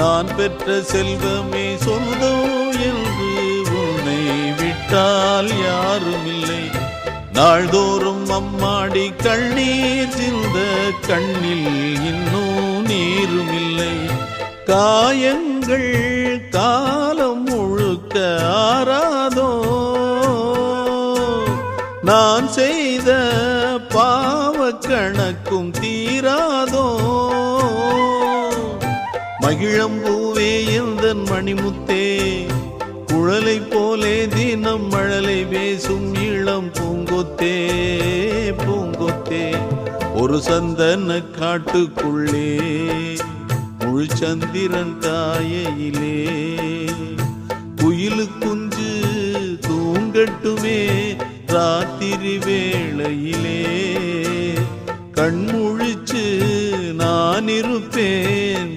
நான் பெற்ற செல்வமே சொந்தம் என்று உன்னை விட்டால் யாரும் இல்லை. நாள்தோறும் அம்மாடி கண்ணீர் சிந்த கண்ணில் இன்னும் நீரும் இல்லை. காயங்கள் காலம் முழுக்க ஆறாதோ, நான் செய்த பாவ கணக்கும் தீராதோ. மகிழம்பூவே எந்தன் மணிமுத்தே, குழலை போலே தினம் மழலை பேசும் இளம் பூங்கொத்தே பூங்கொத்தே. ஒரு சந்தன காட்டுக்குள்ளே முழு சந்திரன் காயையிலே குயிலு குஞ்சு தூங்கட்டுமே ராத்திரி வேளையிலே. கண்முழிச்சு நான் இருப்பேன்